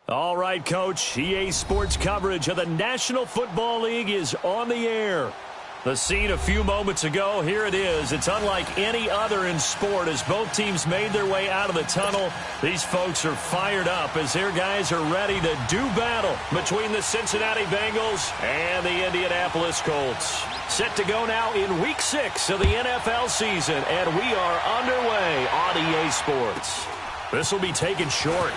All right, Coach. EA Sports coverage of the National Football League is on the air. The scene a few moments ago, here it is. It's unlike any other in sport as both teams made their way out of the tunnel. These folks are fired up as their guys are ready to do battle between the Cincinnati Bengals and the Indianapolis Colts. Set to go now in Week 6 of the NFL season, and we are underway on EA Sports. This will be taken short.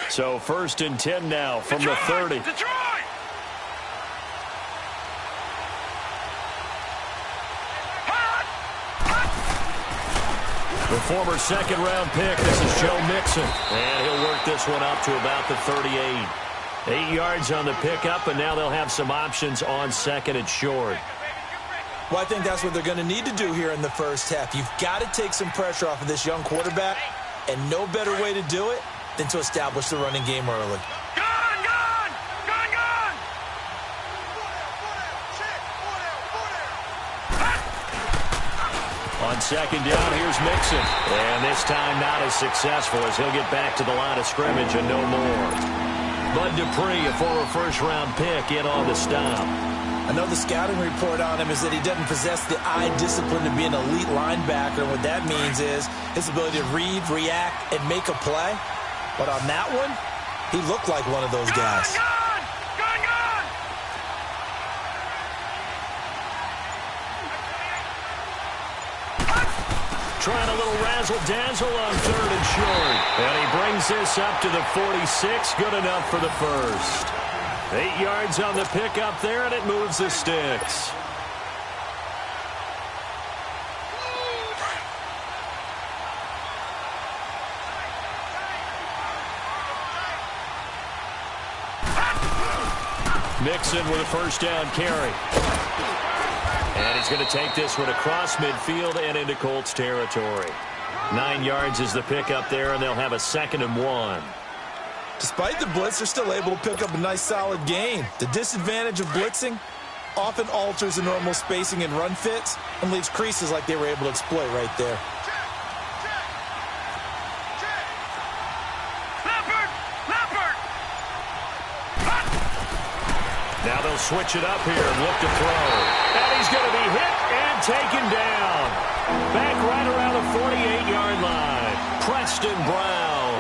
So 1st and 10 now from the 30. The former second-round pick, this is Joe Mixon. And he'll work this one up to about the 38. 8 yards on the pickup, and now they'll have some options on 2nd and short. Well, I think that's what they're going to need to do here in the first half. You've got to take some pressure off of this young quarterback, and no better way to do it than to establish the running game early. On 2nd down, here's Mixon. And this time not as successful as he'll get back to the line of scrimmage and no more. Bud Dupree, a former first-round pick, in on the stop. I know the scouting report on him is that he doesn't possess the eye discipline to be an elite linebacker. And what that means is his ability to read, react, and make a play. But on that one, he looked like one of those guys. Trying a little razzle-dazzle on 3rd and short. And he brings this up to the 46. Good enough for the first. 8 yards on the pickup there, and it moves the sticks. Mixon with a first down carry. And he's going to take this one across midfield and into Colts territory. 9 yards is the pickup there, and they'll have a 2nd and 1. Despite the blitz, they're still able to pick up a nice solid gain. The disadvantage of blitzing often alters the normal spacing and run fits and leaves creases like they were able to exploit right there. Now they'll switch it up here and look to throw. And he's going to be hit and taken down. Back right around the 48-yard line. Preston Brown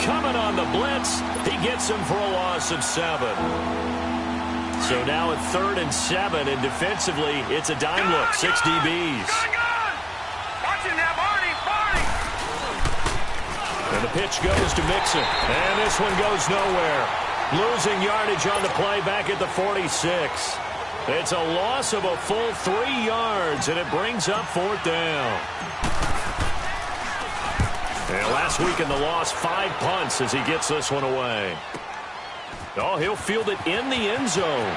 coming on the blitz. He gets him for a loss of 7. So now at 3rd and 7, and defensively, it's a dime look. 6 DBs. And the pitch goes to Mixon. And this one goes nowhere. Losing yardage on the play back at the 46. It's a loss of a full 3 yards, and it brings up 4th down. And last week in the loss, 5 punts as he gets this one away. Oh, he'll field it in the end zone.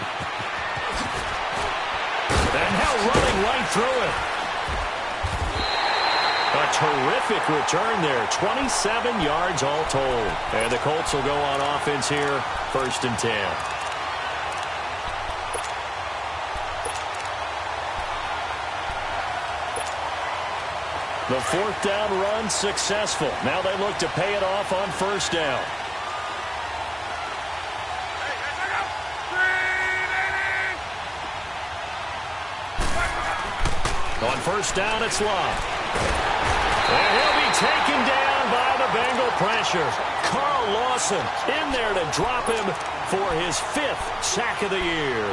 And now running right through it. A terrific return there. 27 yards all told. And the Colts will go on offense here. 1st and 10. The 4th down run successful. Now they look to pay it off on 1st down. On 1st down, it's Love. And he'll be taken down by the Bengal pressure. Carl Lawson in there to drop him for his 5th sack of the year.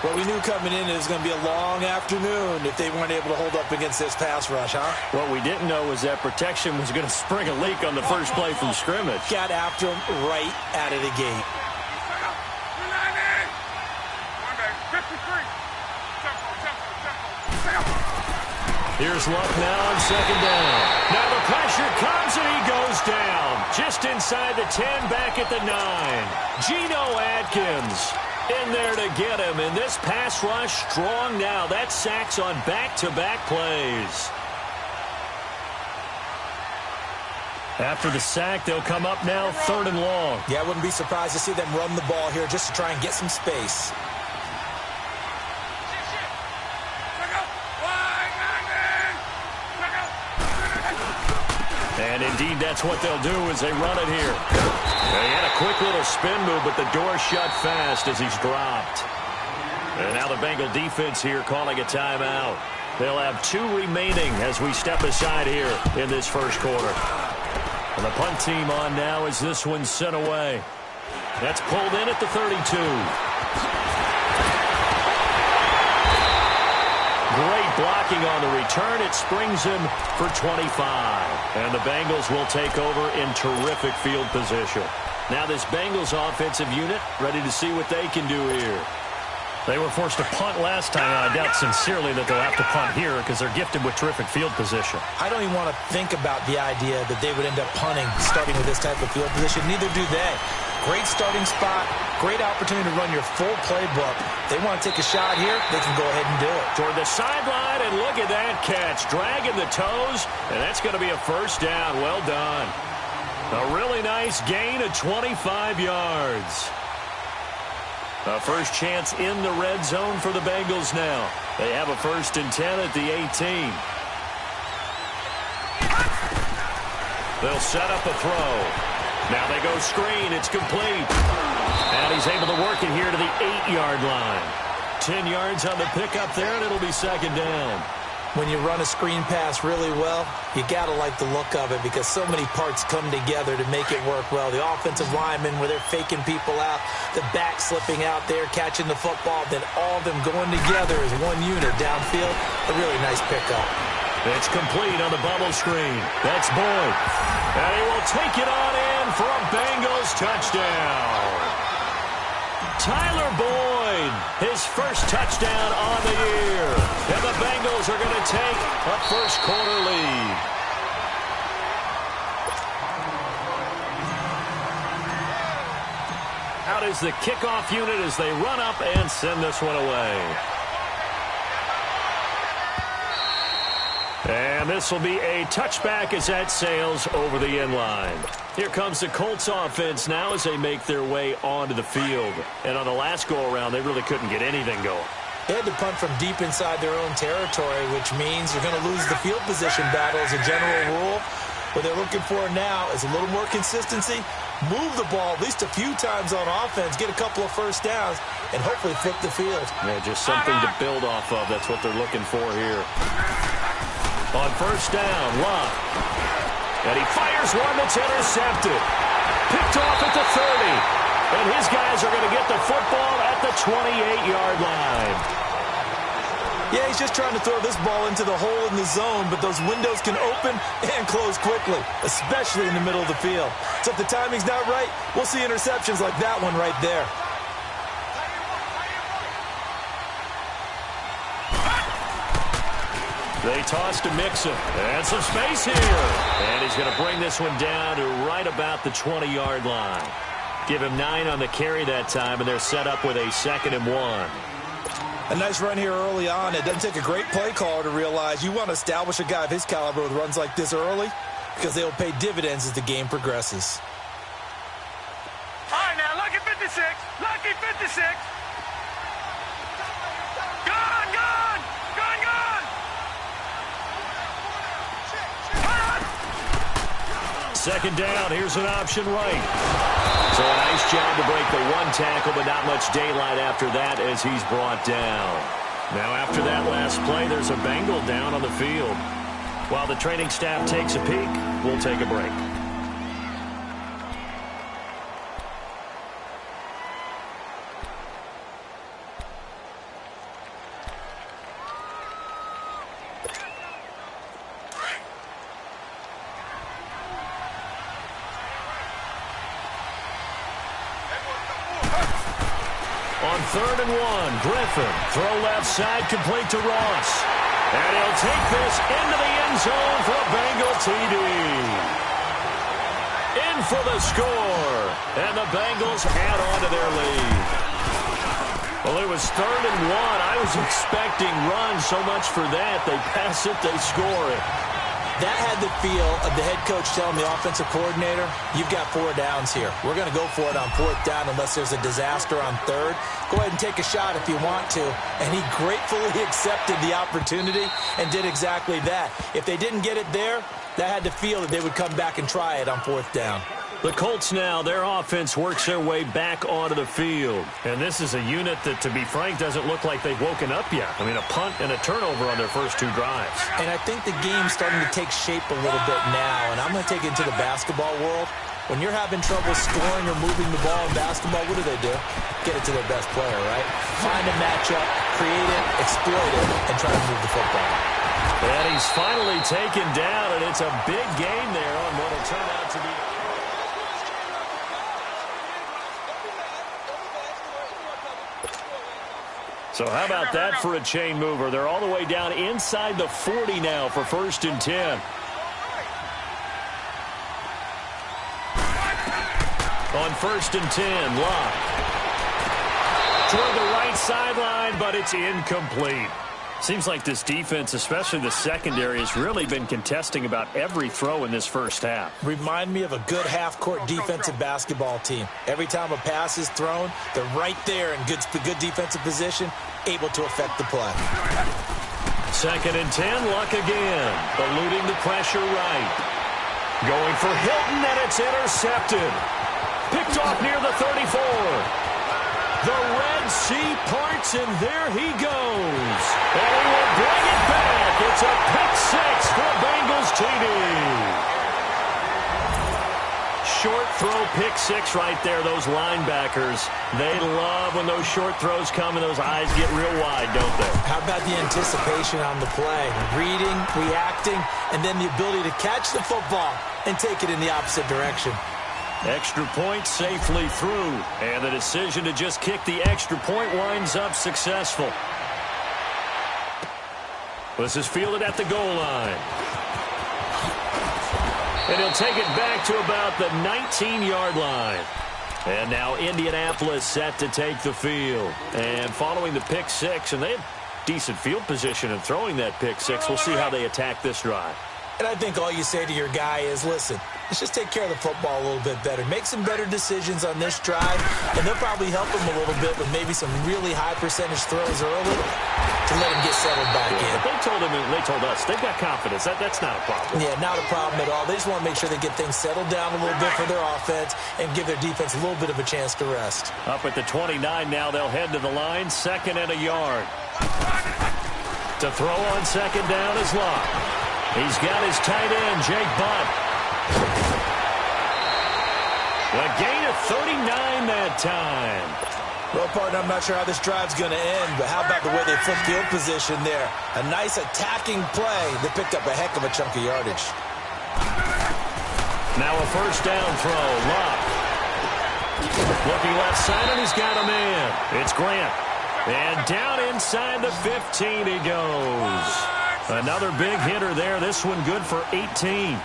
Well, we knew coming in it was going to be a long afternoon if they weren't able to hold up against this pass rush, huh? What we didn't know was that protection was going to spring a leak on the first play from scrimmage. Got after him right out of the gate. Here's Luck now on 2nd down. Now the pressure comes and he goes down. Just inside the 10, back at the 9. Geno Atkins in there to get him. And this pass rush strong now. That sacks on back-to-back plays. After the sack, they'll come up now 3rd and long. Yeah, I wouldn't be surprised to see them run the ball here just to try and get some space. And indeed, that's what they'll do as they run it here. They had a quick little spin move, but the door shut fast as he's dropped. And now the Bengal defense here calling a timeout. They'll have 2 remaining as we step aside here in this first quarter. And the punt team on now as this one's sent away. That's pulled in at the 32. Great blocking on the return. It springs him for 25. And the Bengals will take over in terrific field position. Now this Bengals offensive unit ready to see what they can do here. They were forced to punt last time, and I doubt sincerely that they'll have to punt here because they're gifted with terrific field position. I don't even want to think about the idea that they would end up punting starting with this type of field position. Neither do they. Great starting spot, great opportunity to run your full playbook. They want to take a shot here, they can go ahead and do it. Toward the sideline, and look at that catch. Dragging the toes, and that's going to be a first down. Well done. A really nice gain of 25 yards. A first chance in the red zone for the Bengals now. They have a 1st and 10 at the 18. They'll set up a throw. Now they go screen. It's complete. And he's able to work it here to the 8-yard line. 10 yards on the pickup there, and it'll be 2nd down. When you run a screen pass really well, you got to like the look of it because so many parts come together to make it work well. The offensive linemen where they're faking people out, the back slipping out there, catching the football, then all of them going together as one unit downfield. A really nice pickup. It's complete on the bubble screen. That's Boyd. And he will take it on in for a Bengals touchdown. Tyler Boyd, his first touchdown on the year. And the Bengals are going to take a first quarter lead. Out is the kickoff unit as they run up and send this one away. And this will be a touchback as that sails over the end line. Here comes the Colts offense now as they make their way onto the field. And on the last go-around, they really couldn't get anything going. They had to punt from deep inside their own territory, which means you're going to lose the field position battle as a general rule. What they're looking for now is a little more consistency, move the ball at least a few times on offense, get a couple of first downs, and hopefully flip the field. Yeah, just something to build off of. That's what they're looking for here. On first down, Love. And he fires one that's intercepted. Picked off at the 30. And his guys are going to get the football at the 28-yard line. Yeah, he's just trying to throw this ball into the hole in the zone, but those windows can open and close quickly, especially in the middle of the field. So if the timing's not right, we'll see interceptions like that one right there. They toss to Mixon. And some space here. And he's going to bring this one down to right about the 20-yard line. Give him 9 on the carry that time, and they're set up with a 2nd and 1. A nice run here early on. It doesn't take a great play caller to realize you want to establish a guy of his caliber with runs like this early because they will pay dividends as the game progresses. All right, now, lucky 56. Lucky 56. Gone, gone. Gone, gone. Second down. Here's an option right. So a nice job to break the one tackle, but not much daylight after that as he's brought down. Now after that last play, there's a Bengal down on the field. While the training staff takes a peek, we'll take a break. On 3rd and 1, Griffin. Throw left side, complete to Ross. And he'll take this into the end zone for a Bengal TD. In for the score. And the Bengals add on to their lead. Well, it was 3rd and 1. I was expecting runs so much for that. They pass it, they score it. That had the feel of the head coach telling the offensive coordinator, you've got 4 downs here. We're going to go for it on 4th down unless there's a disaster on 3rd. Go ahead and take a shot if you want to. And he gratefully accepted the opportunity and did exactly that. If they didn't get it there, that had the feel that they would come back and try it on 4th down. The Colts now, their offense works their way back onto the field. And this is a unit that, to be frank, doesn't look like they've woken up yet. I mean, a punt and a turnover on their first 2 drives. And I think the game's starting to take shape a little bit now. And I'm going to take it into the basketball world. When you're having trouble scoring or moving the ball in basketball, what do? Get it to their best player, right? Find a matchup, create it, exploit it, and try to move the football. And he's finally taken down, and it's a big game there on what will turn out to be... So how about that for a chain mover? They're all the way down inside the 40 now for 1st and 10. On 1st and 10, Locke. Toward the right sideline, but it's incomplete. Seems like this defense, especially the secondary, has really been contesting about every throw in this first half. Remind me of a good half-court defensive basketball team. Every time a pass is thrown, they're right there in good defensive position, able to affect the play. 2nd and 10, Luck again. Eluding the pressure right. Going for Hilton, and it's intercepted. Picked off near the 34. The Red Sea parts, and there he goes. And he will bring it back. It's a pick 6 for Bengals TD. Short throw, pick 6 right there. Those linebackers, they love when those short throws come and those eyes get real wide, don't they? How about the anticipation on the play? Reading, reacting, and then the ability to catch the football and take it in the opposite direction. Extra point safely through, and the decision to just kick the extra point winds up successful. This is fielded at the goal line. And he'll take it back to about the 19-yard line. And now Indianapolis set to take the field. And following the pick 6, and they have decent field position in throwing that pick 6. We'll see how they attack this drive. And I think all you say to your guy is, listen, let's just take care of the football a little bit better. Make some better decisions on this drive, and they'll probably help him a little bit with maybe some really high percentage throws early to let him get settled back in. But they told him, and they told us, they've got confidence. That's not a problem. Yeah, not a problem at all. They just want to make sure they get things settled down a little bit for their offense and give their defense a little bit of a chance to rest. Up at the 29 now, they'll head to the line, 2nd and a yard. To throw on 2nd down is Locke. He's got his tight end, Jake Butt. A gain of 39 that time. Well, partner, I'm not sure how this drive's going to end, but how about the way they flip field position there? A nice attacking play that picked up a heck of a chunk of yardage. Now a 1st down throw, Locke. Looking left side, and he's got a man. It's Grant. And down inside the 15 he goes. Another big hitter there. This one good for 18.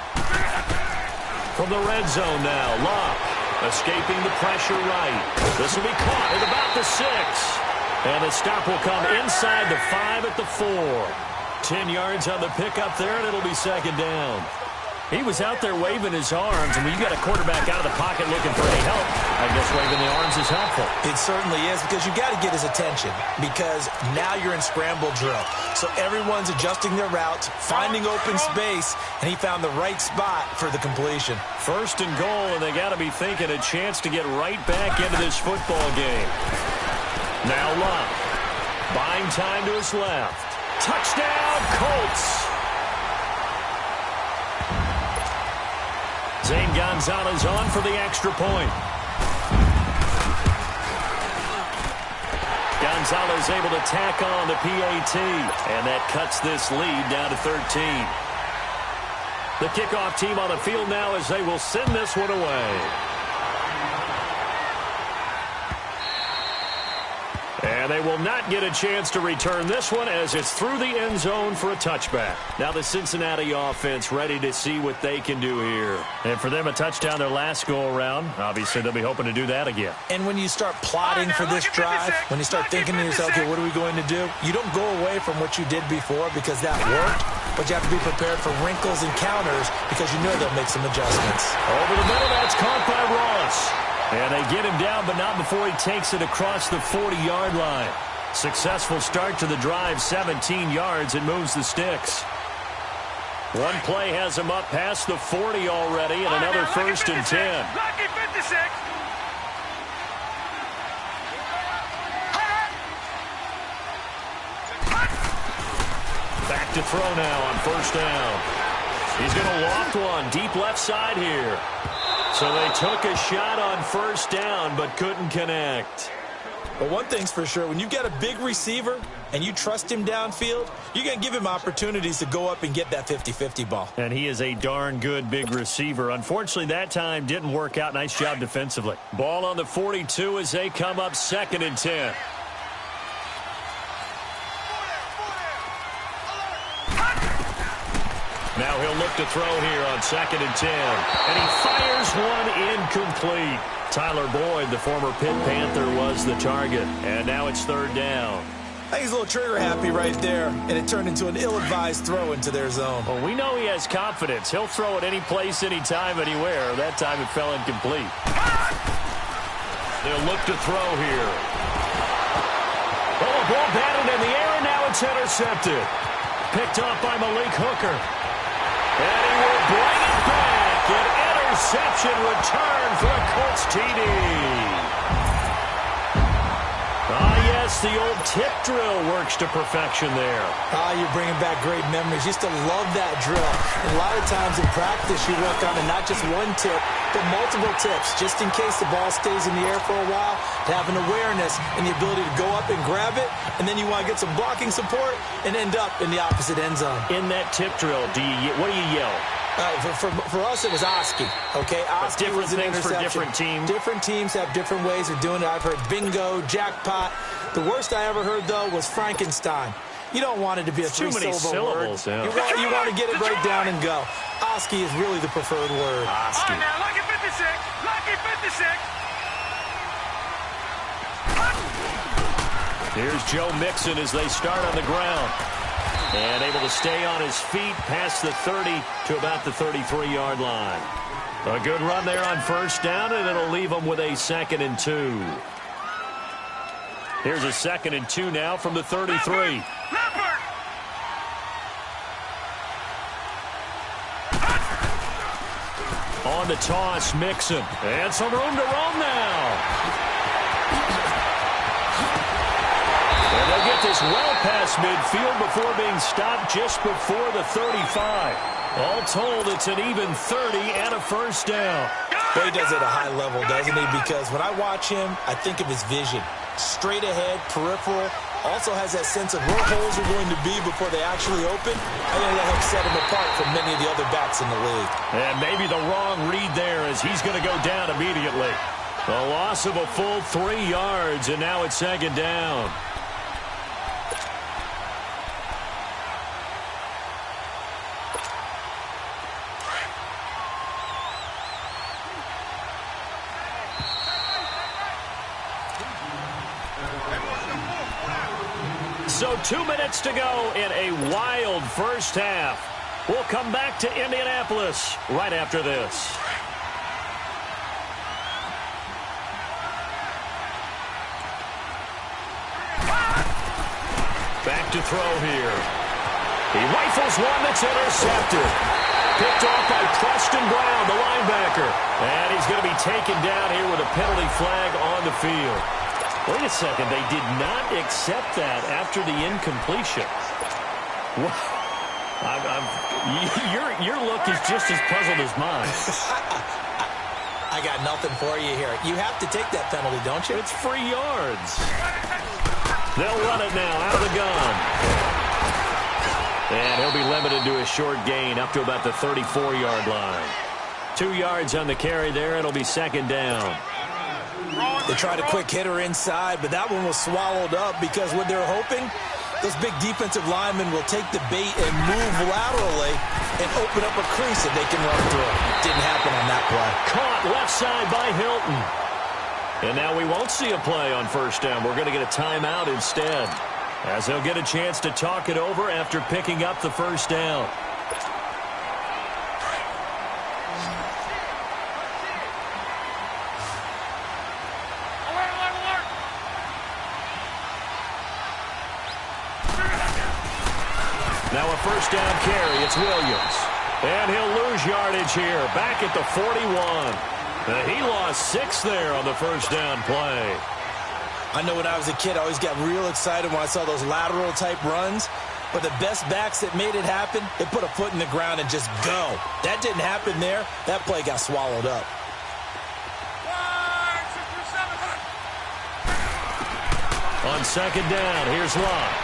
From the red zone now, Locke escaping the pressure right. This will be caught at about the 6. And the stop will come inside the 5 at the 4. 10 yards on the pickup there, and it'll be 2nd down. He was out there waving his arms, and when you got a quarterback out of the pocket looking for any help, I guess waving the arms is helpful. It certainly is, because you got to get his attention, because now you're in scramble drill. So everyone's adjusting their routes, finding open space, and he found the right spot for the completion. 1st and goal, and they got to be thinking a chance to get right back into this football game. Now Locke, buying time to his left. Touchdown, Colts! Zane Gonzalez on for the extra point. Gonzalez able to tack on the PAT, and that cuts this lead down to 13. The kickoff team on the field now as they will send this one away. And they will not get a chance to return this one as it's through the end zone for a touchback. Now the Cincinnati offense ready to see what they can do here. And for them, a touchdown their last go-around. Obviously, they'll be hoping to do that again. And when you start plotting for this drive, when you start thinking to yourself, okay, what are we going to do? You don't go away from what you did before because that worked, but you have to be prepared for wrinkles and counters because you know they'll make some adjustments. Over the middle, that's caught by Ross. And they get him down, but not before he takes it across the 40-yard line. Successful start to the drive, 17 yards, and moves the sticks. One play has him up past the 40 already, and another first and 10. Lucky 56. Back to throw now on first down. He's going to loft one deep left side here. So they took a shot on first down, but couldn't connect. But one thing's for sure, when you've got a big receiver and you trust him downfield, you're going to give him opportunities to go up and get that 50-50 ball. And he is a darn good big receiver. Unfortunately, that time didn't work out. Nice job defensively. Ball on the 42 as they come up 2nd and 10. Now he'll look to throw here on 2nd and 10. And he fires one incomplete. Tyler Boyd, the former Pitt Panther, was the target. And now it's 3rd down. I think he's a little trigger happy right there, and it turned into an ill-advised throw into their zone. Well, we know he has confidence. He'll throw it any place, anytime, anywhere. That time it fell incomplete. They'll look to throw here. Oh, a ball batted in the air, and now it's intercepted. Picked off by Malik Hooker. And he will bring it back. An interception return for a Colts TD. Ah, yes, the old tip drill works to perfection there. Ah, you're bringing back great memories. Used to love that drill. And a lot of times in practice, you work on it, not just one tip, but multiple tips, just in case the ball stays in the air for a while, to have an awareness and the ability to go up and grab it, and then you want to get some blocking support and end up in the opposite end zone. In that tip drill, what do you yell? For us, it was Oski. Okay, Oski different was an things for different teams. Different teams have different ways of doing it. I've heard bingo, jackpot. The worst I ever heard, though, was Frankenstein. You don't want it to be a three-syllable word. Yeah. You want to get it right down and go. Oski is really the preferred word. Oski. Now, lucky 56. Lucky 56. Here's Joe Mixon as they start on the ground. And able to stay on his feet past the 30 to about the 33-yard line. A good run there on first down, and it'll leave them with a 2nd and 2. Here's a 2nd and 2 now from the 33. On the toss, Mixon. And some room to roam now. And they'll get this well past midfield before being stopped just before the 35. All told, it's an even 30 and a first down. But he does it at a high level, doesn't he? Because when I watch him, I think of his vision. Straight ahead, peripheral. Also has that sense of where holes are going to be before they actually open. I think that helps set him apart from many of the other backs in the league. And maybe the wrong read there as he's going to go down immediately. A loss of a full 3 yards, and now it's 2nd down. So 2 minutes to go in a wild first half. We'll come back to Indianapolis right after this. Back to throw here. He rifles one that's intercepted. Picked off by Preston Brown, the linebacker. And he's going to be taken down here with a penalty flag on the field. Wait a second, they did not accept that after the incompletion. Your look is just as puzzled as mine. I got nothing for you here. You have to take that penalty, don't you? It's free yards. They'll run it now out of the gun. And he'll be limited to a short gain up to about the 34-yard line. 2 yards on the carry there. It'll be 2nd down. They tried a quick hitter inside, but that one was swallowed up because what they're hoping, those big defensive linemen will take the bait and move laterally and open up a crease that they can run through. Didn't happen on that play. Caught left side by Hilton. And now we won't see a play on first down. We're going to get a timeout instead, as they'll get a chance to talk it over after picking up the first down. Now a first down carry. It's Williams. And he'll lose yardage here. Back at the 41. He lost 6 there on the first down play. I know when I was a kid, I always got real excited when I saw those lateral-type runs. But the best backs that made it happen, they put a foot in the ground and just go. That didn't happen there. That play got swallowed up. On second down, here's Locke.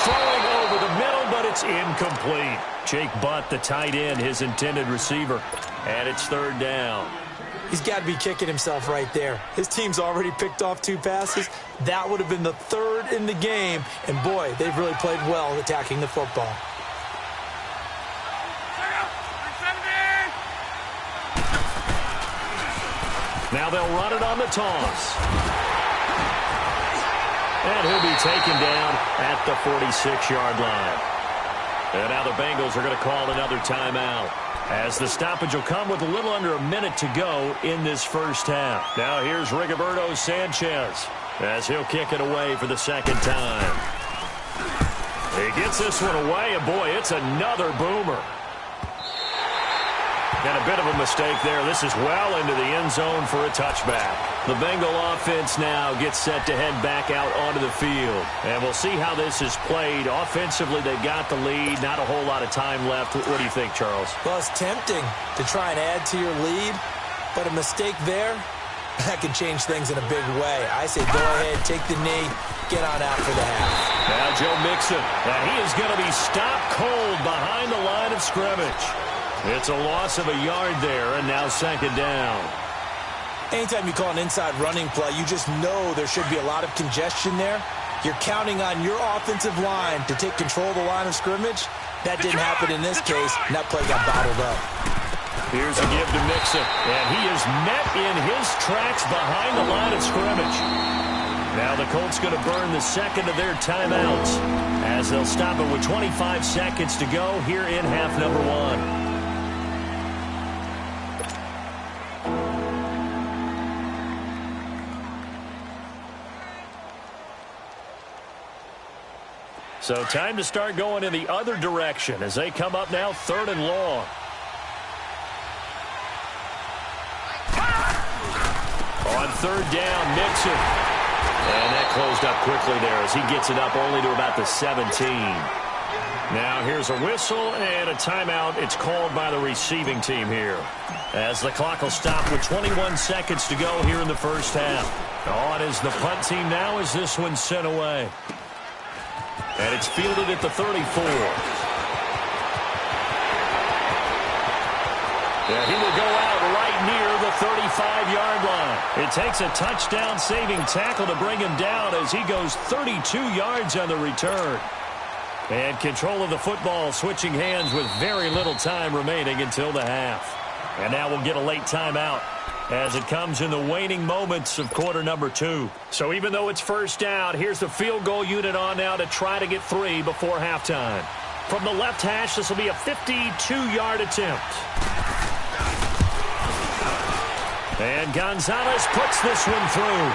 Throwing over the middle, but it's incomplete. Jake Butt, the tight end, his intended receiver. And it's third down. He's got to be kicking himself right there. His team's already picked off 2 passes. That would have been the 3rd in the game. And, boy, they've really played well attacking the football. Now they'll run it on the toss. And he'll be taken down at the 46-yard line. And now the Bengals are going to call another timeout, as the stoppage will come with a little under a minute to go in this first half. Now here's Rigoberto Sanchez, as he'll kick it away for the second time. He gets this one away, and boy, it's another boomer. And a bit of a mistake there. This is well into the end zone for a touchback. The Bengal offense now gets set to head back out onto the field. And we'll see how this is played. Offensively, they got the lead. Not a whole lot of time left. What do you think, Charles? Well, it's tempting to try and add to your lead, but a mistake there, that can change things in a big way. I say go ahead, take the knee, get on out for the half. Now Joe Mixon. Now he is going to be stopped cold behind the line of scrimmage. It's a loss of a yard there, and now second down. Anytime you call an inside running play, you just know there should be a lot of congestion there. You're counting on your offensive line to take control of the line of scrimmage. That didn't happen in this case, and that play got bottled up. Here's a give to Mixon, and he is met in his tracks behind the line of scrimmage. Now the Colts going to burn the second of their timeouts, as they'll stop it with 25 seconds to go here in half number 1. So time to start going in the other direction as they come up now 3rd and long. On 3rd down, Mixon. And that closed up quickly there as he gets it up only to about the 17. Now here's a whistle and a timeout. It's called by the receiving team here, as the clock will stop with 21 seconds to go here in the first half. On is the punt team now as this one's sent away. And it's fielded at the 34. Yeah, he will go out right near the 35-yard line. It takes a touchdown-saving tackle to bring him down as he goes 32 yards on the return. And control of the football switching hands with very little time remaining until the half. And now we'll get a late timeout as it comes in the waning moments of quarter number 2. So even though it's first down, here's the field goal unit on now to try to get 3 before halftime. From the left hash, this will be a 52-yard attempt. And Gonzalez puts this one through.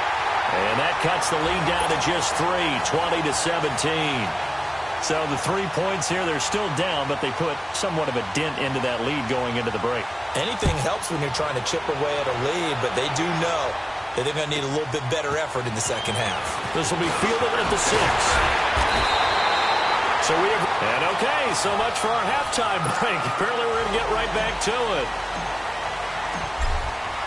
And that cuts the lead down to just 3, 20-17. So the 3 points here, they're still down, but they put somewhat of a dent into that lead going into the break. Anything helps when you're trying to chip away at a lead, but they do know that they're going to need a little bit better effort in the second half. This will be fielded at the 6. So we have, and okay, so much for our halftime break. Apparently we're going to get right back to it.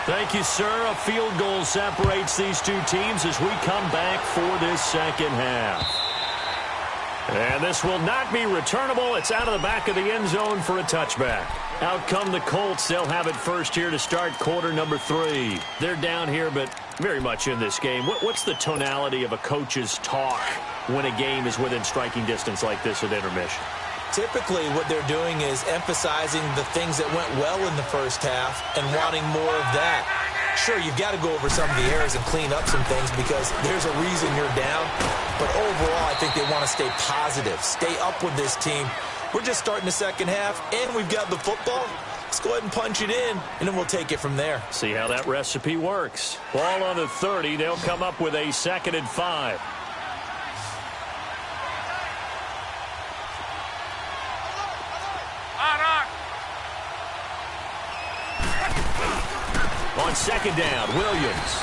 Thank you, sir. A field goal separates these two teams as we come back for this second half. And this will not be returnable. It's out of the back of the end zone for a touchback. Out come the Colts. They'll have it first here to start quarter number 3. They're down here, but very much in this game. What's the tonality of a coach's talk when a game is within striking distance like this at intermission? Typically, what they're doing is emphasizing the things that went well in the first half and wanting more of that. Sure, you've got to go over some of the errors and clean up some things because there's a reason you're down. But overall, I think they want to stay positive, stay up with this team. We're just starting the second half, and we've got the football. Let's go ahead and punch it in, and then we'll take it from there. See how that recipe works. Ball on the 30. They'll come up with a 2nd and 5. On 2nd down, Williams.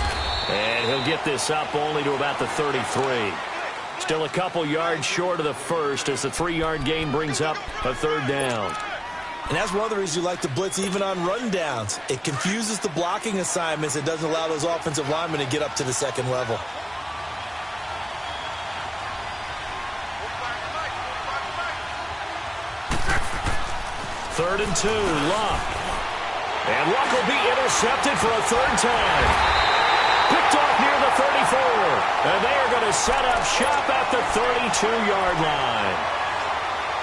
And he'll get this up only to about the 33. Still a couple yards short of the first as the 3-yard gain brings up a 3rd down. And that's one of the reasons you like to blitz even on rundowns. It confuses the blocking assignments. It doesn't allow those offensive linemen to get up to the second level. Third and 2, Luck. And Luck will be intercepted for a 3rd time. Picked off near the 34. And they are going to set up shop at the 32-yard line.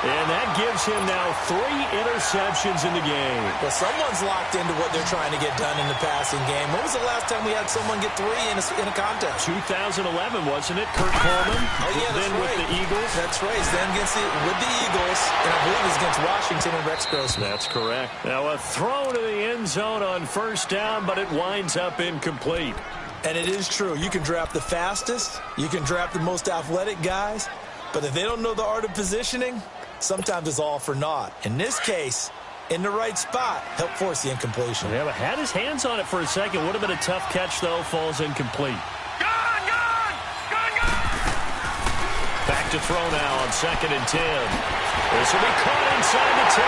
And that gives him now 3 interceptions in the game. Well, someone's locked into what they're trying to get done in the passing game. When was the last time we had someone get 3 in a contest? 2011, wasn't it? Kurt Coleman. Oh, yeah, that's then right. With the Eagles. That's right. Then with the Eagles. And I believe it's against Washington and Rex Grossman. That's correct. Now a throw to the end zone on 1st down, but it winds up incomplete. And it is true. You can draft the fastest. You can draft the most athletic guys. But if they don't know the art of positioning, sometimes it's all for naught. In this case, in the right spot, help force the incompletion. Yeah, but had his hands on it for a second. Would have been a tough catch, though. Falls incomplete. Gone! Back to throw now on 2nd and 10. This will be caught inside the 10.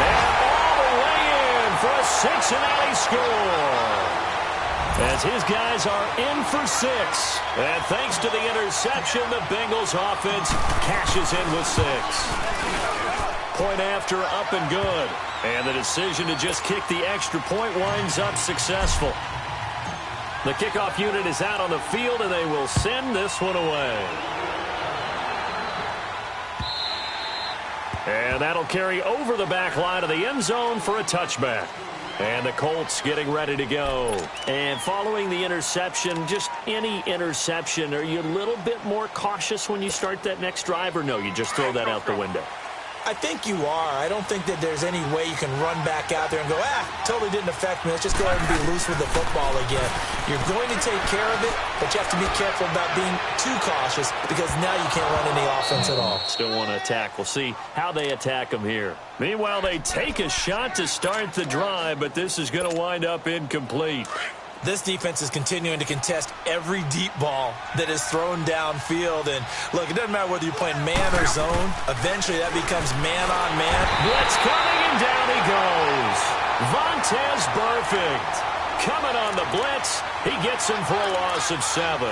And all the way in for a Cincinnati score. As his guys are in for 6. And thanks to the interception, the Bengals offense cashes in with 6. Point after, up and good. And the decision to just kick the extra point winds up successful. The kickoff unit is out on the field, and they will send this one away. And that'll carry over the back line of the end zone for a touchback. And the Colts getting ready to go. And following the interception, just any interception, are you a little bit more cautious when you start that next drive, or no, you just throw that out the window? I think you are. I don't think that there's any way you can run back out there and go, totally didn't affect me. Let's just go ahead and be loose with the football again. You're going to take care of it, but you have to be careful about being too cautious because now you can't run any offense at all. Still want to attack. We'll see how they attack them here. Meanwhile, they take a shot to start the drive, but this is going to wind up incomplete. This defense is continuing to contest every deep ball that is thrown downfield. And, look, it doesn't matter whether you're playing man or zone. Eventually, that becomes man-on-man. Blitz coming, and down he goes. Vontaze Burfict coming on the blitz. He gets him for a loss of 7.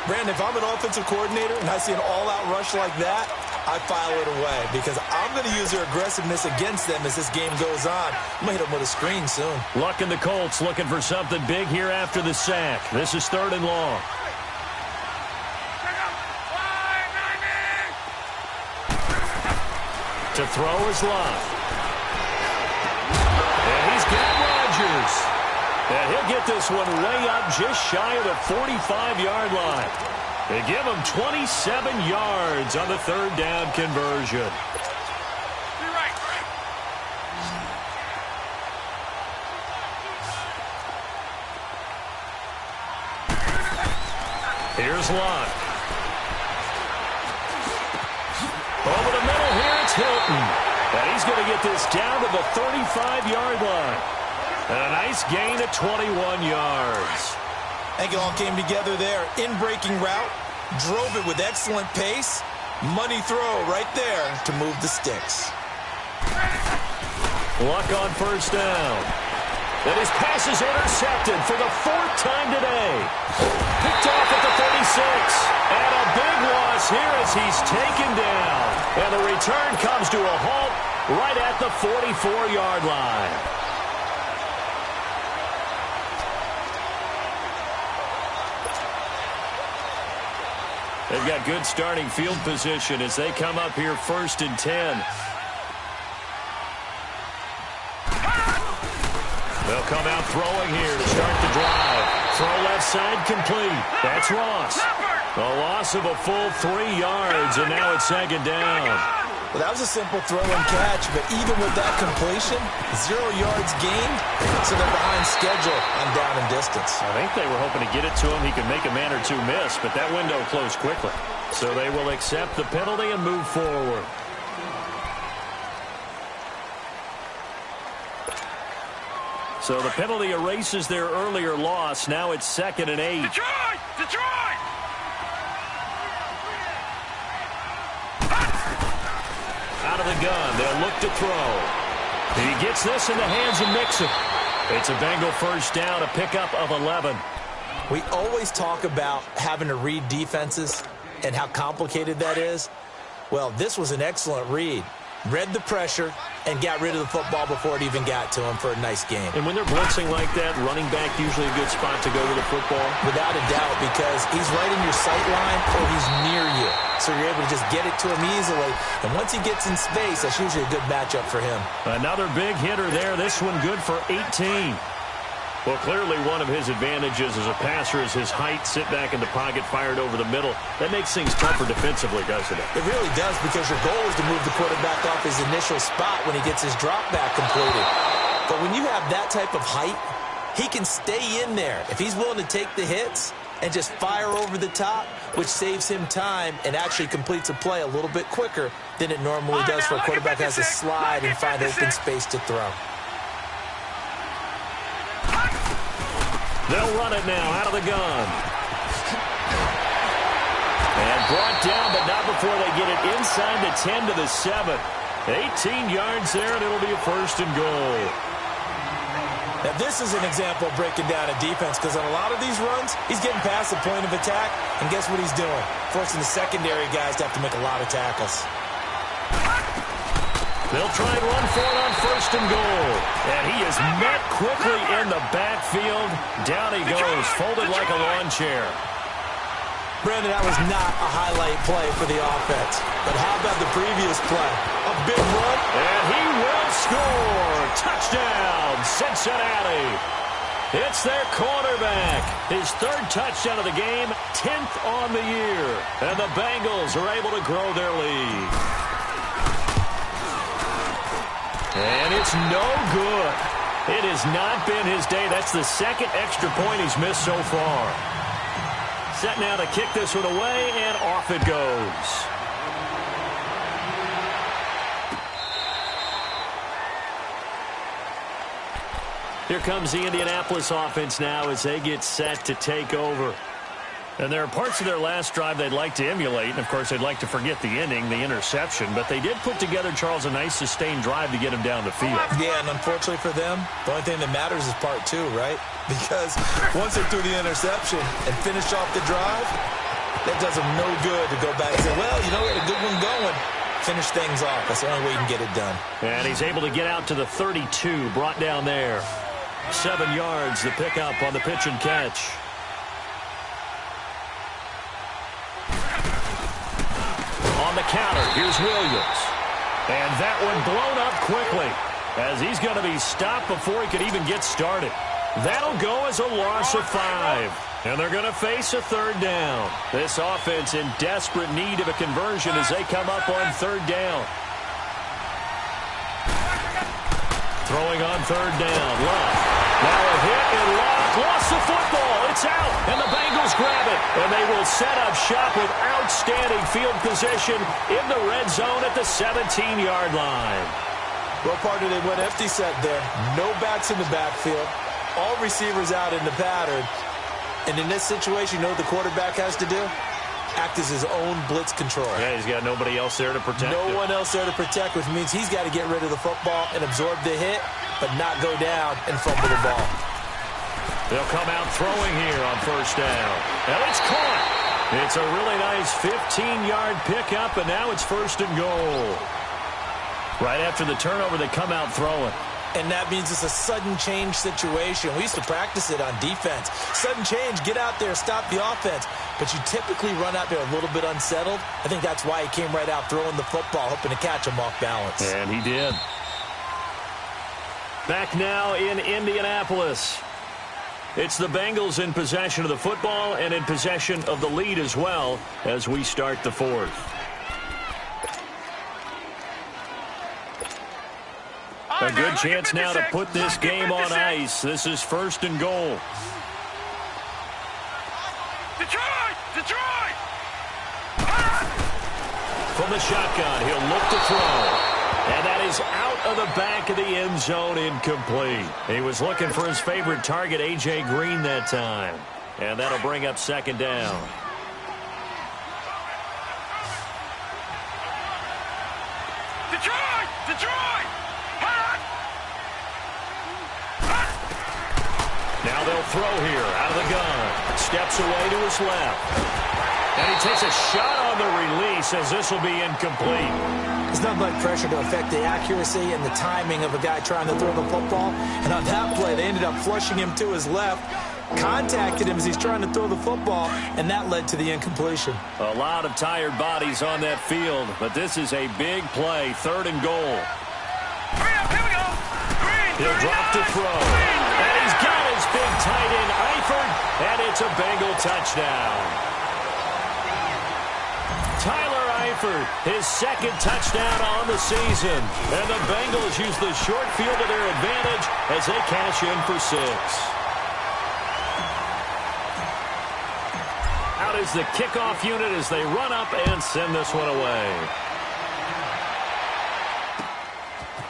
Brandon, if I'm an offensive coordinator and I see an all-out rush like that, I file it away because I'm going to use their aggressiveness against them as this game goes on. I'm going to hit them with a screen soon. Luck and the Colts looking for something big here after the sack. This is 3rd and long. To throw is Luck. And he's got Rodgers. And he'll get this one way up just shy of the 45-yard line. They give him 27 yards on the 3rd down conversion. Here's Luck. Over the middle here, it's Hilton. And he's going to get this down to the 35-yard line. And a nice gain of 21 yards. I think it all came together there. In-breaking route, drove it with excellent pace. Money throw right there to move the sticks. Luck on 1st down. And his pass is intercepted for the 4th time today. Picked off at the 36. And a big loss here as he's taken down. And the return comes to a halt right at the 44-yard line. They've got good starting field position as they come up here 1st and 10. They'll come out throwing here to start the drive. Throw left side complete. That's Ross. A loss of a full 3 yards, and now it's 2nd down. Well, that was a simple throw and catch, but even with that completion, 0 yards gained, so they're behind schedule on down and distance. I think they were hoping to get it to him. He could make a man or two miss, but that window closed quickly. So they will accept the penalty and move forward. So the penalty erases their earlier loss. Now it's 2nd and 8. Detroit! Detroit! Out of the gun, they'll look to throw. He gets this in the hands of Mixon. It's a Bengal 1st down, a pickup of 11. We always talk about having to read defenses and how complicated that is. Well, this was an excellent read. Read the pressure and got rid of the football before it even got to him for a nice game. And when they're blitzing like that, running back usually a good spot to go to the football? Without a doubt, because he's right in your sight line or he's near you. So you're able to just get it to him easily. And once he gets in space, that's usually a good matchup for him. Another big hitter there. This one good for 18. Well, clearly one of his advantages as a passer is his height. Sit back in the pocket, fired over the middle. That makes things tougher defensively, doesn't it? It really does, because your goal is to move the quarterback off his initial spot when he gets his drop back completed. But when you have that type of height, he can stay in there. If he's willing to take the hits and just fire over the top, which saves him time and actually completes a play a little bit quicker than it normally does for a quarterback has to slide and find open space to throw. They'll run it now out of the gun. And brought down, but not before they get it inside the 10 to the 7. 18 yards there, and it'll be a 1st and goal. Now, this is an example of breaking down a defense, because on a lot of these runs, he's getting past the point of attack, and guess what he's doing? Forcing the secondary guys to have to make a lot of tackles. They'll try and run for it on 1st and goal. And he is met quickly in the backfield. Down he goes, folded like a lawn chair. Brandon, that was not a highlight play for the offense. But how about the previous play? A big run. And he will score. Touchdown, Cincinnati. It's their quarterback. His 3rd touchdown of the game, 10th on the year. And the Bengals are able to grow their lead. And it's no good. It has not been his day. That's the 2nd extra point he's missed so far. Set now to kick this one away, and off it goes. Here comes the Indianapolis offense now as they get set to take over. And there are parts of their last drive they'd like to emulate. And, of course, they'd like to forget the ending, the interception. But they did put together, Charles, a nice sustained drive to get him down the field. Yeah, and unfortunately for them, the only thing that matters is part 2, right? Because once they threw the interception and finished off the drive, that does them no good to go back and say, well, you know, we had a good one going. Finish things off. That's the only way you can get it done. And he's able to get out to the 32, brought down there. 7 yards, the pickup on the pitch and catch. On the counter, here's Williams. And that one blown up quickly as he's going to be stopped before he could even get started. That'll go as a loss of 5. And they're going to face a 3rd down. This offense in desperate need of a conversion as they come up on 3rd down. Throwing on 3rd down, Love. Now a hit and Love lost the football. It's out, and the Bengals grab it. And they will set up shop with outstanding field position in the red zone at the 17-yard line. Well, partner, they went empty set there. No backs in the backfield. All receivers out in the pattern. And in this situation, you know what the quarterback has to do? Act as his own blitz control. Yeah, he's got nobody else there to protect him. No one else there to protect, which means he's got to get rid of the football and absorb the hit, but not go down and fumble the ball. They'll come out throwing here on 1st down. And it's caught. It's a really nice 15-yard pickup, and now it's 1st and goal. Right after the turnover, they come out throwing. And that means it's a sudden change situation. We used to practice it on defense. Sudden change, get out there, stop the offense. But you typically run out there a little bit unsettled. I think that's why he came right out throwing the football, hoping to catch him off balance. And he did. Back now in Indianapolis. It's the Bengals in possession of the football and in possession of the lead as well as we start the fourth. A good chance now to put this game on ice. This is 1st and goal. Detroit! From the shotgun, he'll look to throw. And that is out of the back of the end zone, incomplete. He was looking for his favorite target, A.J. Green, that time. And that'll bring up 2nd down. Detroit! Now they'll throw here out of the gun. Steps away to his left. And he takes a shot on the release as this will be incomplete. There's not much pressure to affect the accuracy and the timing of a guy trying to throw the football. And on that play, they ended up flushing him to his left, contacted him as he's trying to throw the football, and that led to the incompletion. A lot of tired bodies on that field, but this is a big play, 3rd and goal. Here we go. Green, He'll drop to throw. And he's got his big tight end, Eifert, and it's a Bengal touchdown. Tyler Eifert, his 2nd touchdown on the season. And the Bengals use the short field to their advantage as they cash in for 6. Out is the kickoff unit as they run up and send this one away.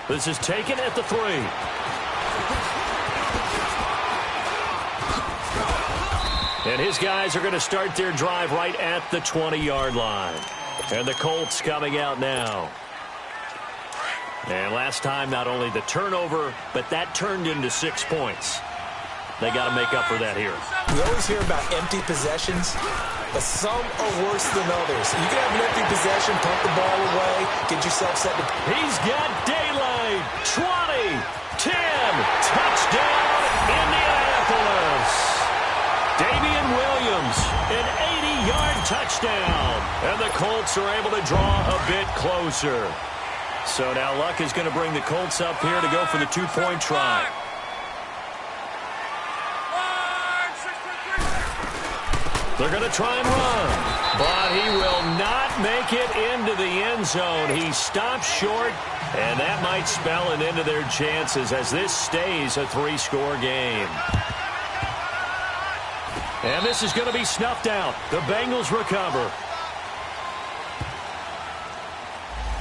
This is taken at the 3. And his guys are going to start their drive right at the 20-yard line. And the Colts coming out now. And last time, not only the turnover, but that turned into 6 points. They got to make up for that here. We always hear about empty possessions, but some are worse than others. You can have an empty possession, pump the ball away, get yourself set to... He's got daylight. 20, 10, touchdown, Indianapolis. Damian Williams, an 80-yard touchdown. And the Colts are able to draw a bit closer. So now Luck is going to bring the Colts up here to go for the 2-point try. They're going to try and run, but he will not make it into the end zone. He stops short, and that might spell an end to their chances as this stays a 3-score game. And this is going to be snuffed out. The Bengals recover.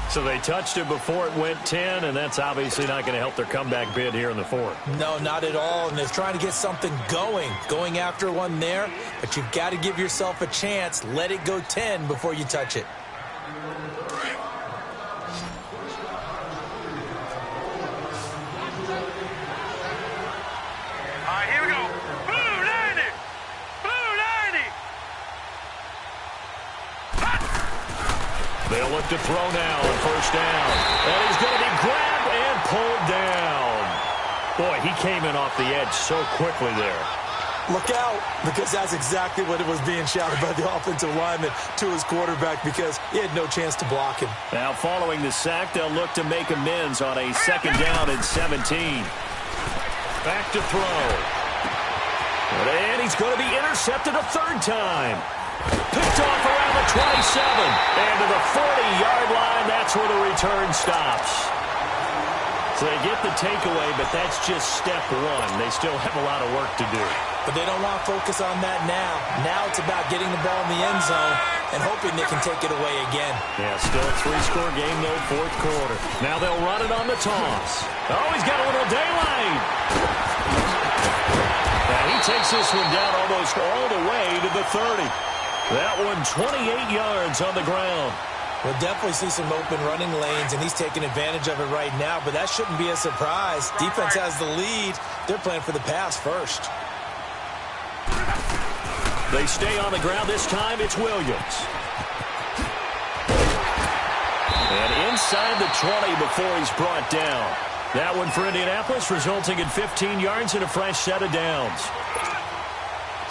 So they touched it before it went 10, and that's obviously not going to help their comeback bid here in the 4th. No, not at all. And they're trying to get something going after one there. But you've got to give yourself a chance. Let it go 10 before you touch it. All right, here we go. Blue 90. They'll look to throw now on 1st down. And he's going to be grabbed and pulled down. Boy, he came in off the edge so quickly there. Look out, because that's exactly what it was being shouted by the offensive lineman to his quarterback because he had no chance to block him. Now following the sack, they'll look to make amends on a 2nd down and 17. Back to throw. And he's going to be intercepted a 3rd time. Picked off around the 27. And to the 40-yard line, that's where the return stops. So they get the takeaway, but that's just step 1. They still have a lot of work to do. But they don't want to focus on that now. Now it's about getting the ball in the end zone and hoping they can take it away again. Yeah, still a 3-score game, though, 4th quarter. Now they'll run it on the toss. Oh, he's got a little daylight. Now he takes this one down almost all the way to the 30. That one 28 yards on the ground. We'll definitely see some open running lanes, and he's taking advantage of it right now, but that shouldn't be a surprise. Defense has the lead. They're playing for the pass first. They stay on the ground. This time it's Williams. And inside the 20 before he's brought down. That one for Indianapolis, resulting in 15 yards and a fresh set of downs.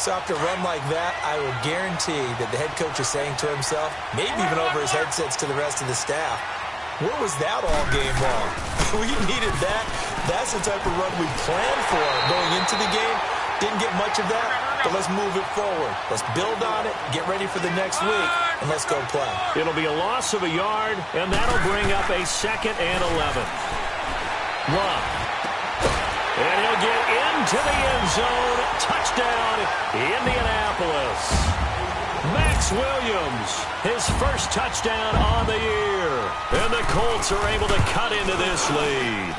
So after a run like that, I will guarantee that the head coach is saying to himself, maybe even over his headsets to the rest of the staff, where was that all game long? We needed that. That's the type of run we planned for going into the game. Didn't get much of that, but let's move it forward. Let's build on it, get ready for the next week, and let's go play. It'll be a loss of a yard, and that'll bring up a 2nd and 11. Run. And he'll get into the end zone. Touchdown, Indianapolis. Max Williams, his first touchdown on the year. And the Colts are able to cut into this lead.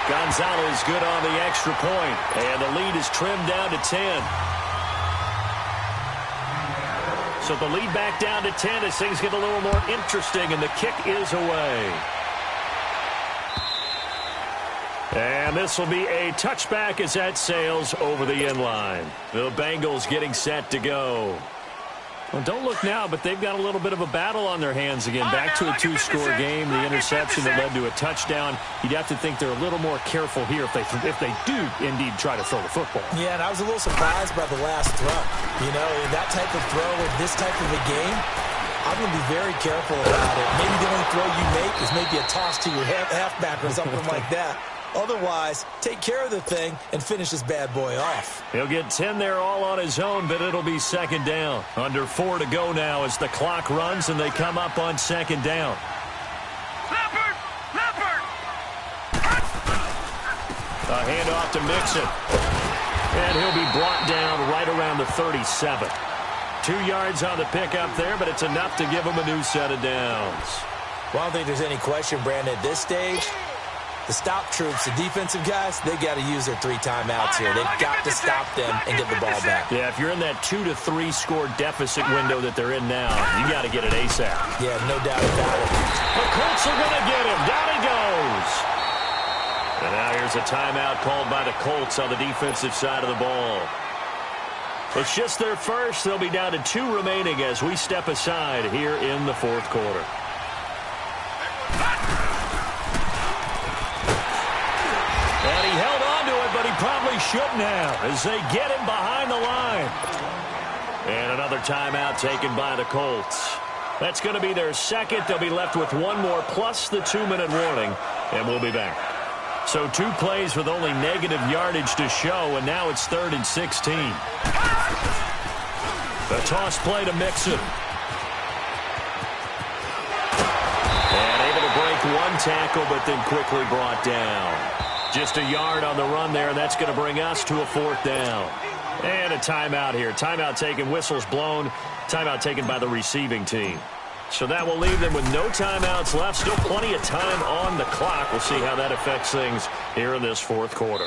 Gonzalez good on the extra point, and the lead is trimmed down to 10. So the lead back down to 10 as things get a little more interesting, and the kick is away. And this will be a touchback as that sails over the end line. The Bengals getting set to go. Well, don't look now, but they've got a little bit of a battle on their hands again. Back to a 2-score game. The interception that led to a touchdown. You'd have to think they're a little more careful here if they do indeed try to throw the football. Yeah, and I was a little surprised by the last throw. You know, that type of throw in this type of a game, I'm going to be very careful about it. Maybe the only throw you make is maybe a toss to your halfback or something like that. Otherwise, take care of the thing and finish this bad boy off. He'll get 10 there all on his own, but it'll be 2nd down. Under 4 to go now as the clock runs and they come up on 2nd down. Leopard! Leopard! A handoff to Mixon. And he'll be brought down right around the 37. 2 yards on the pickup there, but it's enough to give him a new set of downs. Well, I don't think there's any question, Brandon, at this stage. The stop troops, the defensive guys, they got to use their 3 timeouts here. They've got to stop them and get the ball back. Yeah, if you're in that 2 to 3 score deficit window that they're in now, you got to get it ASAP. Yeah, no doubt about it. The Colts are going to get him. Down he goes. And now here's a timeout called by the Colts on the defensive side of the ball. It's just their first. They'll be down to 2 remaining as we step aside here in the 4th quarter. And he held on to it, but he probably shouldn't have as they get him behind the line. And another timeout taken by the Colts. That's going to be their 2nd. They'll be left with 1 more plus the 2-minute warning, and we'll be back. So 2 plays with only negative yardage to show, and now it's 3rd and 16. The toss play to Mixon. And able to break 1 tackle, but then quickly brought down. Just a yard on the run there, and that's going to bring us to a 4th down. And a timeout here. Timeout taken, whistles blown. Timeout taken by the receiving team. So that will leave them with no timeouts left. Still plenty of time on the clock. We'll see how that affects things here in this 4th quarter.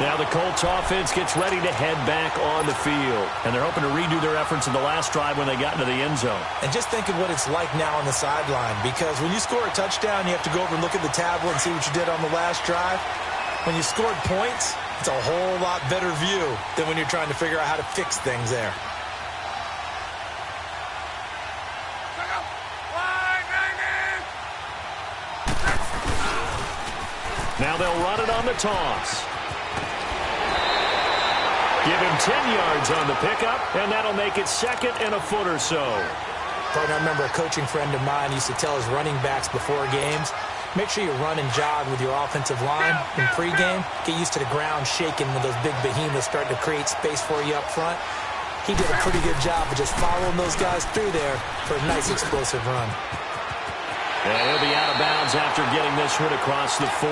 Now the Colts offense gets ready to head back on the field. And they're hoping to redo their efforts in the last drive when they got into the end zone. And just think of what it's like now on the sideline. Because when you score a touchdown, you have to go over and look at the tablet and see what you did on the last drive. When you scored points, it's a whole lot better view than when you're trying to figure out how to fix things there. Now they'll run it on the toss. Give him 10 yards on the pickup, and that'll make it 2nd and a foot or so. Partner, I remember a coaching friend of mine used to tell his running backs before games, make sure you run and jog with your offensive line in pregame. Get used to the ground shaking when those big behemoths start to create space for you up front. He did a pretty good job of just following those guys through there for a nice explosive run. And he'll be out of bounds after getting this one across the 40.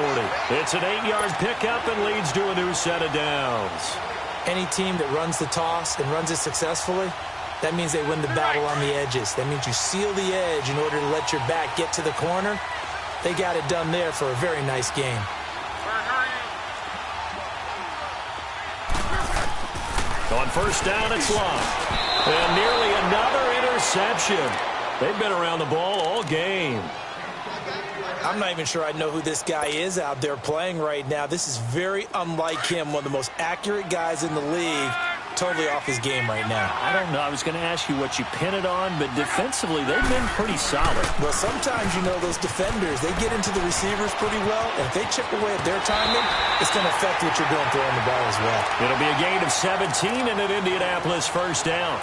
It's an 8-yard pickup and leads to a new set of downs. Any team that runs the toss and runs it successfully, that means they win the battle on the edges. That means you seal the edge in order to let your back get to the corner. They got it done there for a very nice game. On 1st down, it's Love. And nearly another interception. They've been around the ball all game. I'm not even sure I know who this guy is out there playing right now. This is very unlike him, one of the most accurate guys in the league, totally off his game right now? I don't know. I was going to ask you what you pin it on, but defensively, they've been pretty solid. Well, sometimes, you know, those defenders, they get into the receivers pretty well, and if they chip away at their timing, it's going to affect what you're doing throwing the ball as well. It'll be a gain of 17 and an Indianapolis first down.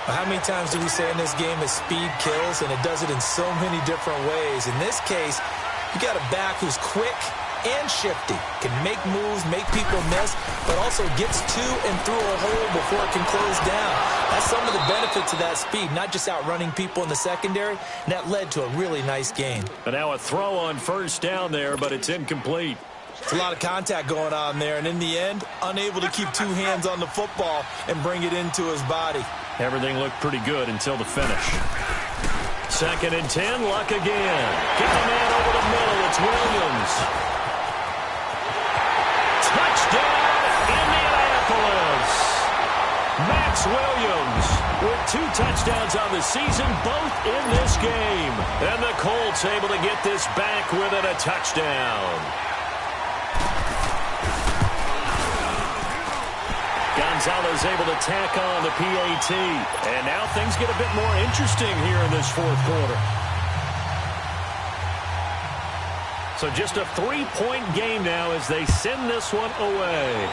Well, how many times do we say in this game that speed kills, and it does it in so many different ways? In this case, you got a back who's quick and shifty, can make moves, make people miss, but also gets to and through a hole before it can close down. That's some of the benefits of that speed, not just outrunning people in the secondary, and that led to a really nice gain. And now a throw on first down there, but it's incomplete. It's a lot of contact going on there, and in the end, unable to keep two hands on the football and bring it into his body. Everything looked pretty good until the finish. 2nd and 10, Luck again. Get the man over the middle. It's Williams. Touchdown, Indianapolis. Max Williams with 2 touchdowns on the season, both in this game. And the Colts able to get this back within a touchdown. Gonzalez able to tack on the PAT. And now things get a bit more interesting here in this 4th quarter. So just a 3-point game now as they send this one away.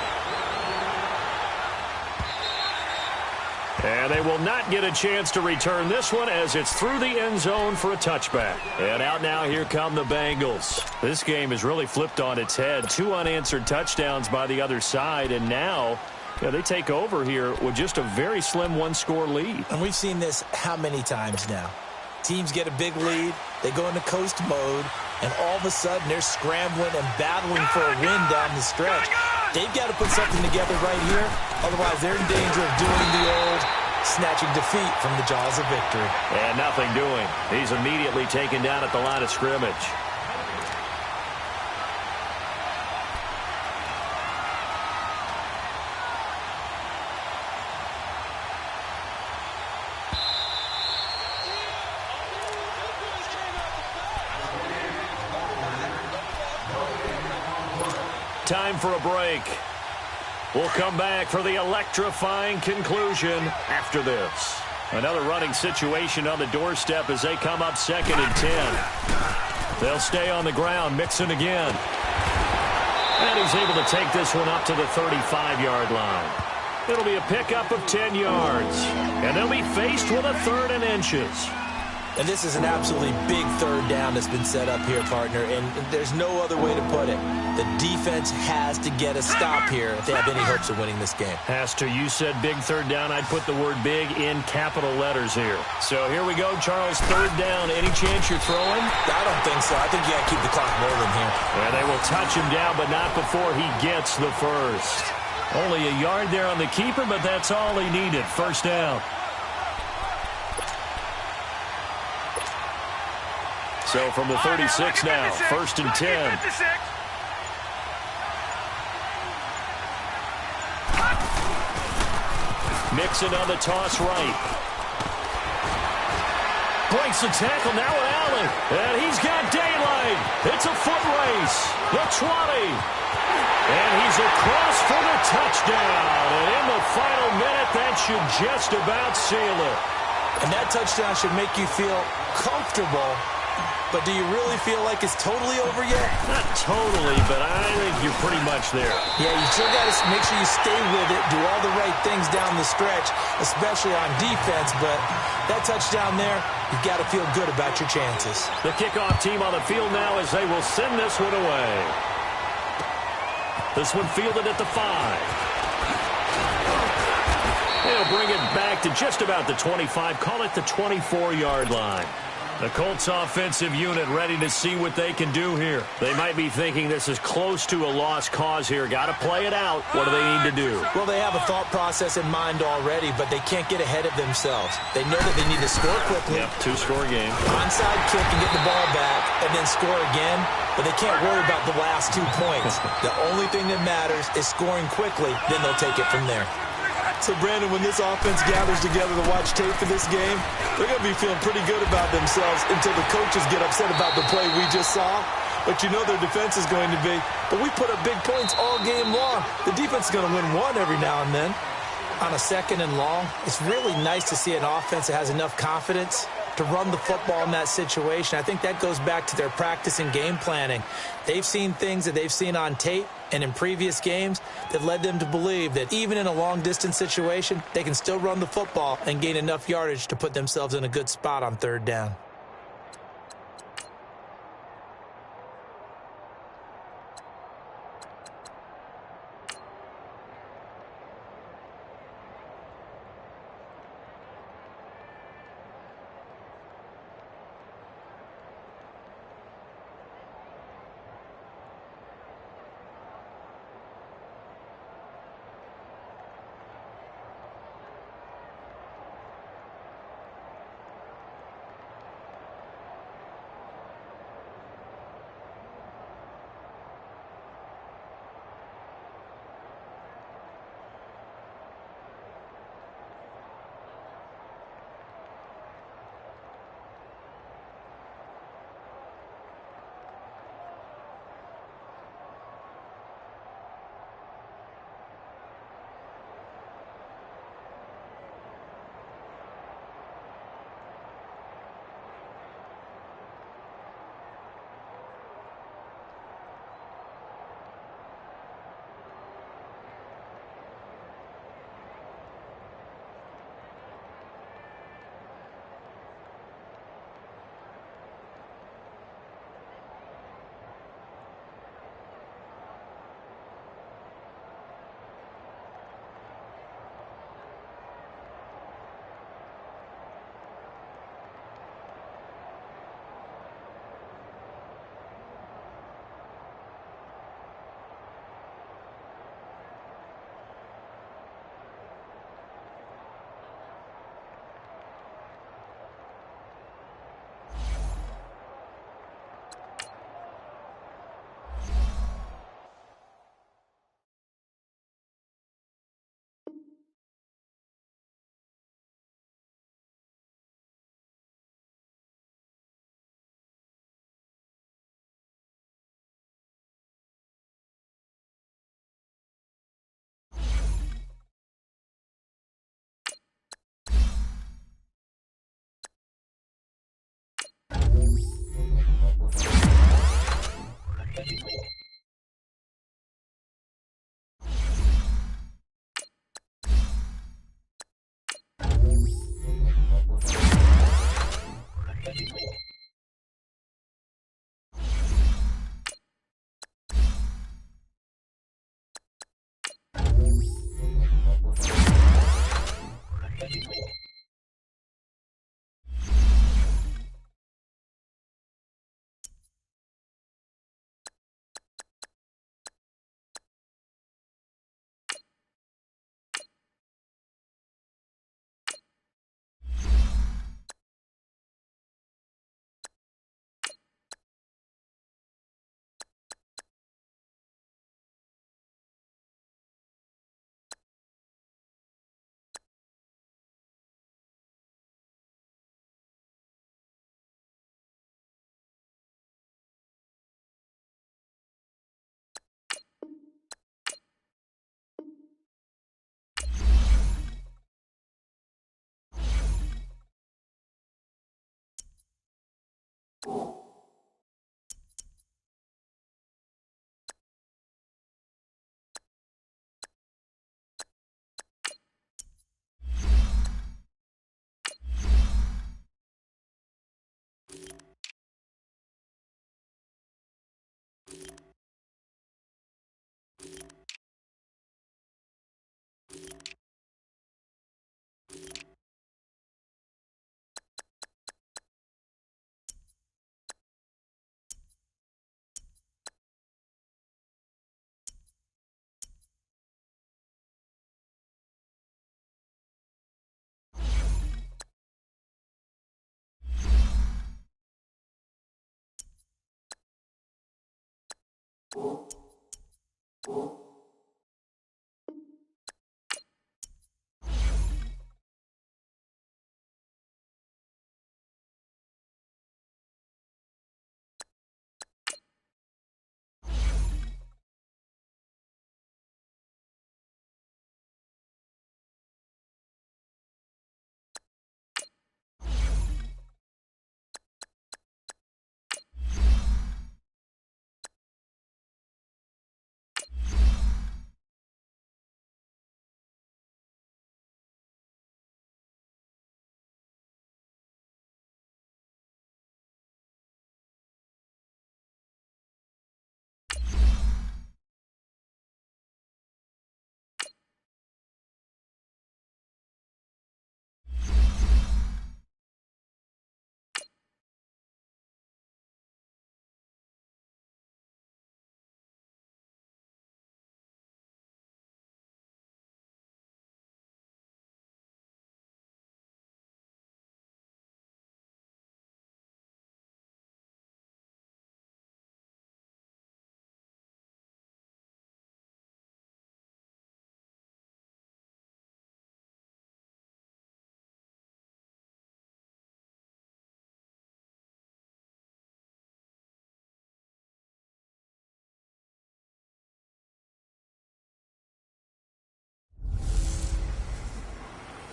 And they will not get a chance to return this one as it's through the end zone for a touchback. And out now, here come the Bengals. This game has really flipped on its head. 2 unanswered touchdowns by the other side, and now they take over here with just a very slim 1-score lead. And we've seen this how many times now? Teams get a big lead, they go into coast mode, and all of a sudden they're scrambling and battling for a win down the stretch. They've got to put something together right here, otherwise they're in danger of doing the old snatching defeat from the jaws of victory. And nothing doing. He's immediately taken down at the line of scrimmage. Time for a break. We'll come back for the electrifying conclusion after this. Another running situation on the doorstep as they come up 2nd and 10. They'll stay on the ground, Mixon again. And he's able to take this one up to the 35-yard line. It'll be a pickup of 10 yards. And they'll be faced with a 3rd and inches. And this is an absolutely big 3rd down that's been set up here, partner, and there's no other way to put it. The defense has to get a stop here if they have any hopes of winning this game. Has to. You said big 3rd down. I'd put the word big in capital letters here. So here we go, Charles, 3rd down. Any chance you're throwing? I don't think so. I think you got to keep the clock rolling here. And they will touch him down, but not before he gets the first. Only a yard there on the keeper, but that's all he needed. 1st down. So from the 36 now, 1st and 10. Mixon on the toss right. Breaks the tackle now with Allen. And he's got daylight. It's a foot race. The 20. And he's across for the touchdown. And in the final minute, that should just about seal it. And that touchdown should make you feel comfortable. But do you really feel like it's totally over yet? Not totally, but I think you're pretty much there. Yeah, you still got to make sure you stay with it, do all the right things down the stretch, especially on defense. But that touchdown there, you've got to feel good about your chances. The kickoff team on the field now as they will send this one away. This one fielded at the 5. They'll bring it back to just about the 25, call it the 24-yard line. The Colts offensive unit ready to see what they can do here. They might be thinking this is close to a lost cause here. Got to play it out. What do they need to do? Well, they have a thought process in mind already, but they can't get ahead of themselves. They know that they need to score quickly. Yep, 2-score game. Onside kick and get the ball back, and then score again. But they can't worry about the last 2 points. The only thing that matters is scoring quickly. Then they'll take it from there. So, Brandon, when this offense gathers together to watch tape for this game, they're going to be feeling pretty good about themselves until the coaches get upset about the play we just saw. But you know their defense is going to be. But we put up big points all game long. The defense is going to win one every now and then. On a 2nd and long, it's really nice to see an offense that has enough confidence to run the football in that situation. I think that goes back to their practice and game planning. They've seen things that they've seen on tape and in previous games that led them to believe that even in a long-distance situation, they can still run the football and gain enough yardage to put themselves in a good spot on 3rd down.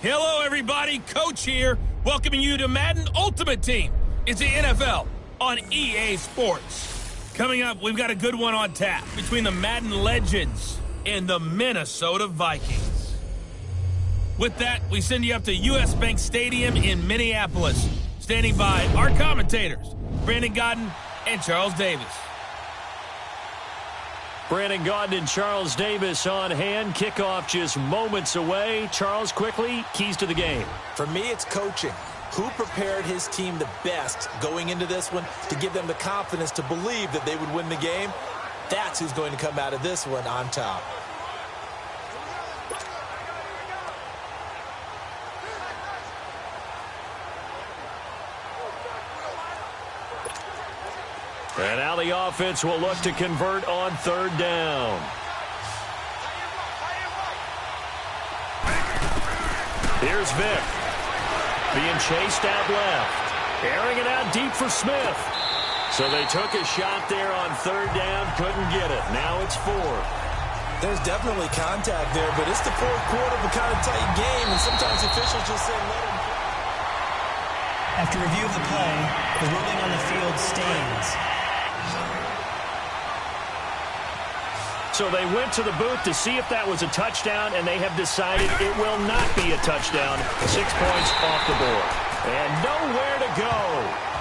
Hello, everybody. Coach here, welcoming you to Madden Ultimate Team. It's the NFL on EA Sports. Coming up, we've got a good one on tap between the Madden Legends and the Minnesota Vikings. With that, we send you up to U.S. Bank Stadium in Minneapolis. Standing by our commentators, Brandon Godden and Charles Davis. Brandon Gaudin and Charles Davis on hand. Kickoff just moments away. Charles, quickly, keys to the game. For me, it's coaching. Who prepared his team the best going into this one to give them the confidence to believe that they would win the game? That's who's going to come out of this one on top. And now the offense will look to convert on third down. Here's Vick. Being chased out left. Airing it out deep for Smith. So they took a shot there on third down. Couldn't get it. Now it's fourth. There's definitely contact there, but it's the fourth quarter of a kind of tight game, and sometimes officials just say let him. After review of the play, the ruling on the field stands. So they went to the booth to see if that was a touchdown, and they have decided it will not be a touchdown. 6 points off the board. And nowhere to go.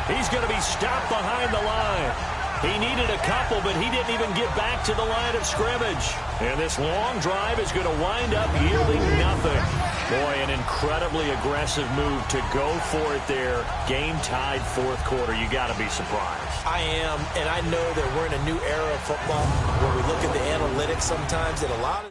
He's going to be stopped behind the line. He needed a couple, but he didn't even get back to the line of scrimmage. And this long drive is going to wind up yielding nothing. Boy, an incredibly aggressive move to go for it there. Game-tied fourth quarter. You got to be surprised. I am, and I know that we're in a new era of football where we look at the analytics sometimes that a lot of